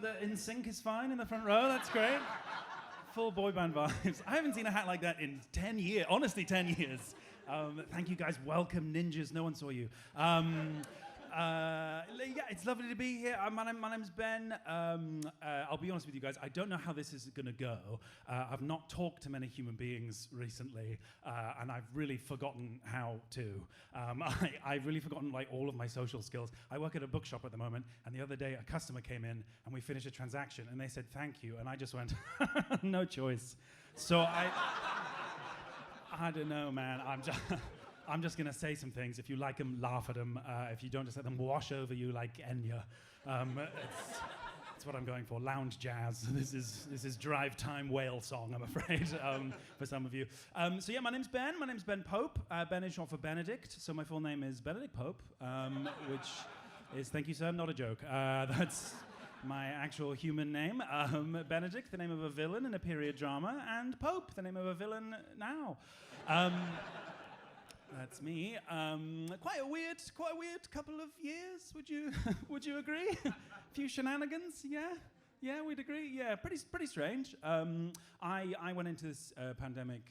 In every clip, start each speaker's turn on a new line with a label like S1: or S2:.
S1: the In Sync is fine in the front row. That's great. Full boy band vibes. I haven't seen a hat like that in 10 years. Honestly, 10 years. Thank you guys. Welcome, ninjas. No one saw you. Yeah, it's lovely to be here. My name's Ben. I'll be honest with you guys. I don't know how this is going to go. I've not talked to many human beings recently, and I've really forgotten how to. I've really forgotten like all of my social skills. I work at a bookshop at the moment, and the other day a customer came in, and we finished a transaction, and they said thank you, and I just went, no choice. So I don't know, man. I'm just going to say some things. If you like them, laugh at them. If you don't, just let them wash over you like Enya. It's what I'm going for. Lounge jazz. This is drive time whale song, I'm afraid, for some of you. So yeah, my name's Ben. My name's Ben Pope. Ben is short for Benedict, so my full name is Benedict Pope, which is, thank you, sir, not a joke. That's my actual human name. Benedict, the name of a villain in a period drama, and Pope, the name of a villain now. That's me. Quite a weird couple of years. Would you agree? A few shenanigans. Yeah, we'd agree. Yeah, pretty strange. I went into this pandemic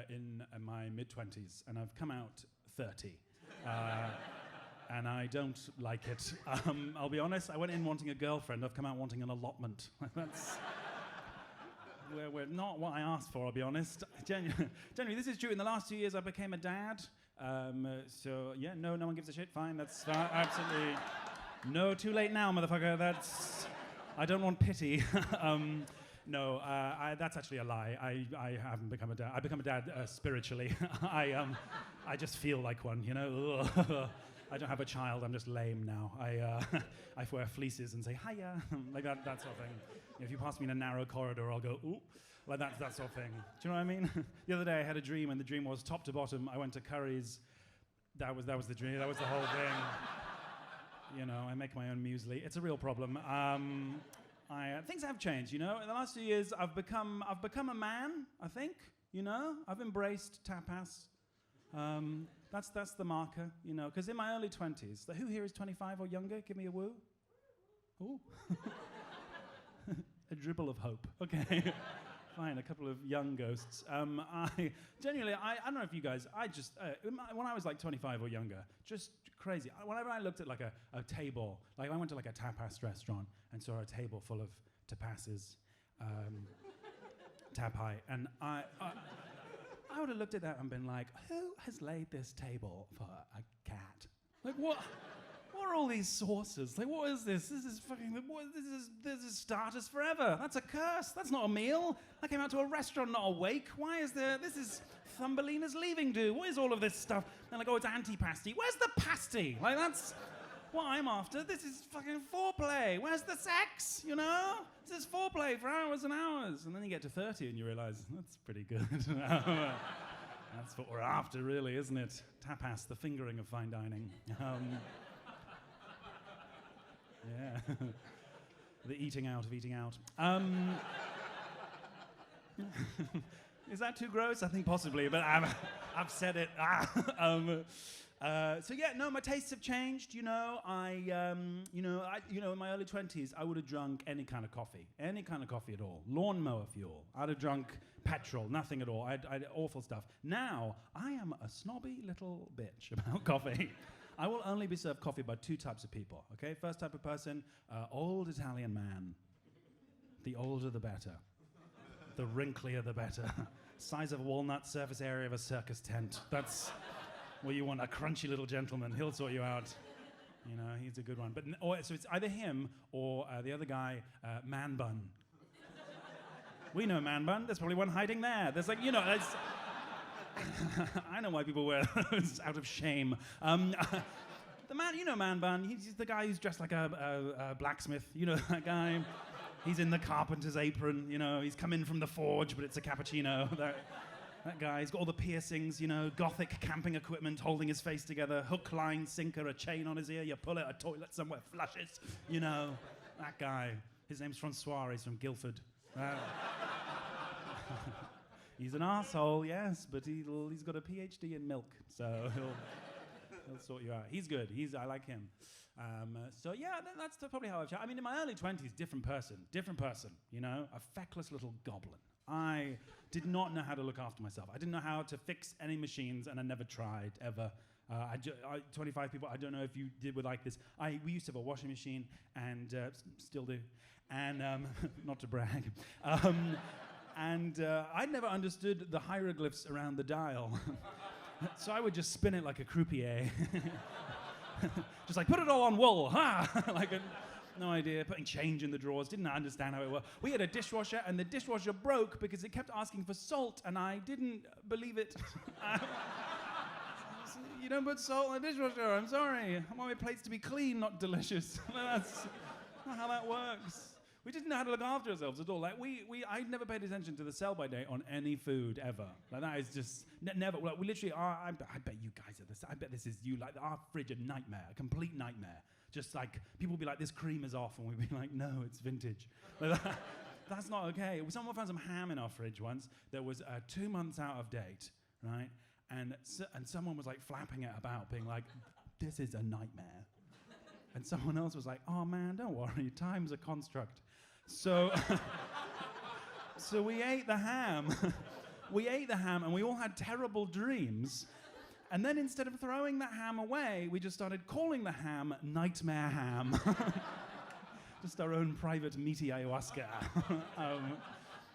S1: in my mid-20s, and I've come out 30. And I don't like it. I'll be honest. I went in wanting a girlfriend. I've come out wanting an allotment. That's. We're not what I asked for, I'll be honest. Genuinely, this is true. In the last 2 years, I became a dad. So, yeah, no one gives a shit. Fine, that's absolutely... No, too late now, motherfucker. I don't want pity. No, that's actually a lie. I haven't become a dad. I become a dad spiritually. I just feel like one, you know? I don't have a child, I'm just lame now. I wear fleeces and say, hiya, like that sort of thing. If you pass me in a narrow corridor, I'll go, ooh, like that sort of thing. Do you know what I mean? The other day I had a dream, and the dream was top to bottom, I went to Curry's. That was the dream, that was the whole thing. You know, I make my own muesli. It's a real problem. Things have changed, you know? In the last few years, I've become a man, I think, you know? I've embraced tapas. That's the marker, you know, because in my early 20s, who here is 25 or younger? Give me a woo. Ooh. A dribble of hope. Okay. Fine, a couple of young ghosts. I don't know if you guys, when I was like 25 or younger, just crazy. Whenever I looked at like a table, like I went to like a tapas restaurant and saw a table full of tapases, tapai, and I would have looked at that and been like, who has laid this table for a cat? Like, what are all these sauces? Like, what is this? This is starters forever. That's a curse. That's not a meal. I came out to a restaurant, not a wake. Why is this is Thumbelina's leaving do? What is all of this stuff? And like, oh, it's antipasti. Where's the pasty? Like, that's what I'm after. This is fucking foreplay. Where's the sex? You know? This is foreplay for hours and hours. And then you get to 30 and you realize, that's pretty good. That's what we're after, really, isn't it? Tapas, the fingering of fine dining. Yeah. The eating out of eating out. Is that too gross? I think possibly, but I've said it. So yeah, no, my tastes have changed. You know, in my early 20s, I would have drunk any kind of coffee at all. Lawnmower fuel. I'd have drunk petrol, nothing at all. I'd awful stuff. Now, I am a snobby little bitch about coffee. I will only be served coffee by two types of people, okay? First type of person, old Italian man. The older the better. The wrinklier the better. Size of a walnut, surface area of a circus tent. That's what you want, a crunchy little gentleman. He'll sort you out. You know, he's a good one. So it's either him or the other guy, Man Bun. We know Man Bun. There's probably one hiding there. There's like, you know, I know why people wear those out of shame. The man, you know Man Bun, he's the guy who's dressed like a blacksmith. You know that guy? He's in the carpenter's apron, you know, he's come in from the forge, but it's a cappuccino. That guy, he's got all the piercings, you know, gothic camping equipment, holding his face together, hook, line, sinker, a chain on his ear, you pull it, a toilet somewhere flushes, you know. That guy. His name's Francois, he's from Guildford. He's an arsehole, yes, but he's got a PhD in milk, so he'll sort you out. He's good. I like him. So yeah, that's probably how I've changed. I mean, in my early 20s, different person, you know, a feckless little goblin. I did not know how to look after myself. I didn't know how to fix any machines, and I never tried, ever. 25 people, I don't know if you did with like this. We used to have a washing machine, and still do, and not to brag. And I never understood the hieroglyphs around the dial. So I would just spin it like a croupier. Just like, put it all on wool, ha! No idea, putting change in the drawers, didn't understand how it worked. We had a dishwasher, and the dishwasher broke because it kept asking for salt, and I didn't believe it. You don't put salt in the dishwasher, I'm sorry. I want my plates to be clean, not delicious. That's not how that works. We didn't know how to look after ourselves at all. Like I never paid attention to the sell-by date on any food ever. Like that is just never. Like we literally are. I bet you guys are this. I bet this is you. Like our fridge, a nightmare, a complete nightmare. Just like people will be like, this cream is off, and we'd be like, no, it's vintage. Like that's not okay. Someone found some ham in our fridge once that was 2 months out of date, right? And someone was like flapping it about, being like, this is a nightmare. And someone else was like, oh man, don't worry, time's a construct. So, so we ate the ham. We ate the ham, and we all had terrible dreams. And then instead of throwing the ham away, we just started calling the ham Nightmare Ham. Just our own private meaty ayahuasca.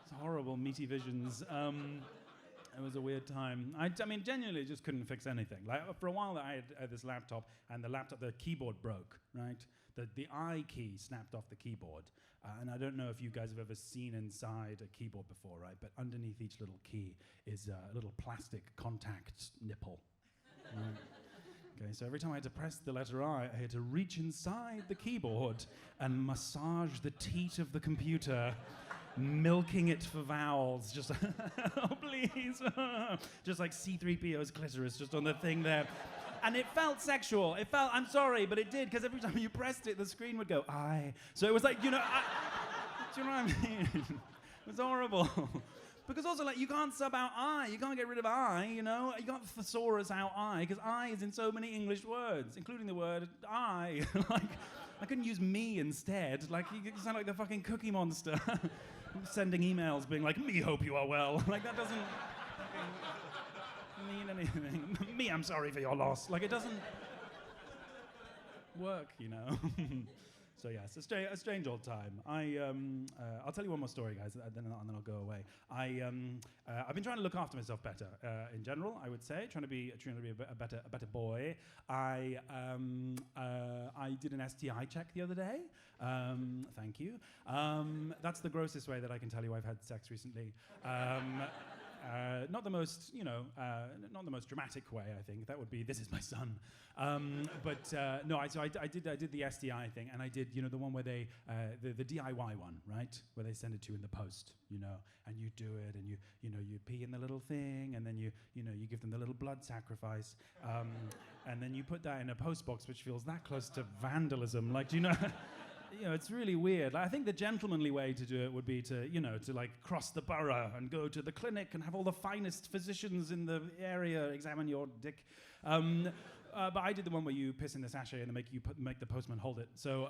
S1: It's horrible meaty visions. It was a weird time. I mean, genuinely just couldn't fix anything. Like for a while I had this laptop, and the keyboard broke, right? The I key snapped off the keyboard. And I don't know if you guys have ever seen inside a keyboard before, right? But underneath each little key is a little plastic contact nipple. Right. Okay, so every time I had to press the letter I had to reach inside the keyboard and massage the teat of the computer, milking it for vowels, just, oh please, just like C-3PO's clitoris just on the thing there. And it felt sexual. It felt, I'm sorry, but it did, because every time you pressed it, the screen would go, I. So it was like, you know, do you know what I mean? It was horrible. Because also, like, you can't sub out I. You can't get rid of I, you know? You can't thesaurus out I, because I is in so many English words, including the word I. Like, I couldn't use me instead. Like, you sound like the fucking Cookie Monster. Sending emails being like, me hope you are well. Like, that doesn't mean anything. Me, I'm sorry for your loss. Like, it doesn't work, you know? So yes, a strange old time. I'll tell you one more story, guys, and then I'll go away. I've been trying to look after myself better in general. I would say, trying to be a better boy. I did an STI check the other day. Thank you. That's the grossest way that I can tell you I've had sex recently. Not the most, not the most dramatic way. I think that would be, this is my son. No, I did the STI thing, and I did, the one where they, the DIY one, right, where they send it to you in the post, and you do it, and you pee in the little thing, and then you give them the little blood sacrifice, and then you put that in a post box, which feels that close to vandalism. Like, it's really weird. Like, I think the gentlemanly way to do it would be to like cross the borough and go to the clinic and have all the finest physicians in the area examine your dick. But I did the one where you piss in the sachet and make the postman hold it. So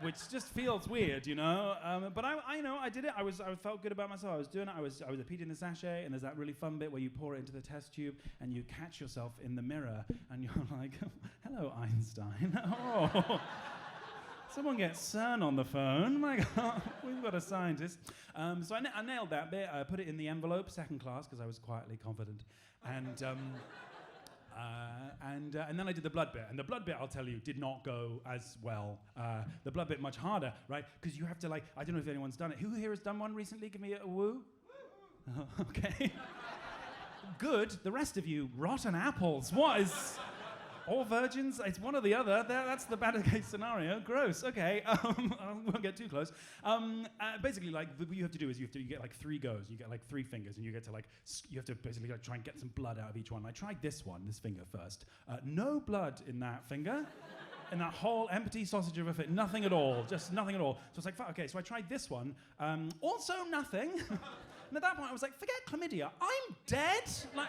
S1: which just feels weird, But I did it. I felt good about myself. I was doing it. I peed in the sachet, and there's that really fun bit where you pour it into the test tube and you catch yourself in the mirror, and you're like, "Hello, Einstein." Oh. Someone gets CERN on the phone. My God, we've got a scientist. So I nailed that bit. I put it in the envelope, second class, because I was quietly confident. And then I did the blood bit. And the blood bit, I'll tell you, did not go as well. The blood bit much harder, right? Because you have to, like, I don't know if anyone's done it. Who here has done one recently? Give me a woo. Okay. Good. The rest of you, rotten apples. What is... All virgins? It's one or the other. That's the better case scenario. Gross. Okay. I won't get too close. Basically, like, what you have to do is you get like 3 goes. You get like 3 fingers, and you get to you have to basically like try and get some blood out of each one. I tried this finger first. No blood in that finger. In that whole empty sausage of a fit. Nothing at all. Just nothing at all. So it's like, okay, so I tried this one. Also nothing. And at that point, I was like, forget chlamydia. I'm dead. Like,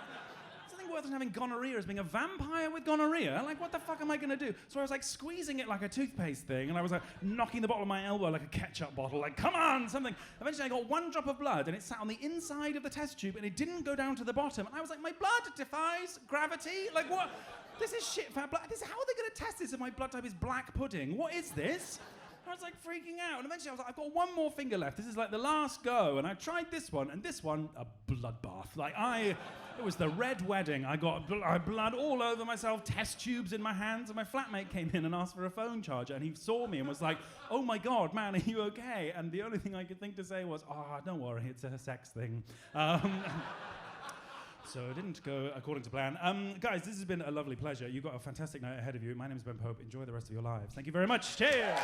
S1: nothing worse than having gonorrhea as being a vampire with gonorrhea. Like, what the fuck am I gonna do? So I was like squeezing it like a toothpaste thing, and I was like knocking the bottle of my elbow like a ketchup bottle, like, come on, something. Eventually I got 1 drop of blood, and it sat on the inside of the test tube, and it didn't go down to the bottom. And I was like, my blood defies gravity? Like, what? This is shit fat blood. How are they gonna test this if my blood type is black pudding? What is this? I was like freaking out, and eventually I was like, I've got 1 more finger left. This is like the last go, and I tried this one, and this one, a bloodbath. Like it was the red wedding. I got blood all over myself, test tubes in my hands, and my flatmate came in and asked for a phone charger, and he saw me and was like, oh my God, man, are you okay? And the only thing I could think to say was, oh, don't worry, it's a sex thing. So it didn't go according to plan. Guys, this has been a lovely pleasure. You've got a fantastic night ahead of you. My name is Ben Pope. Enjoy the rest of your lives. Thank you very much. Cheers.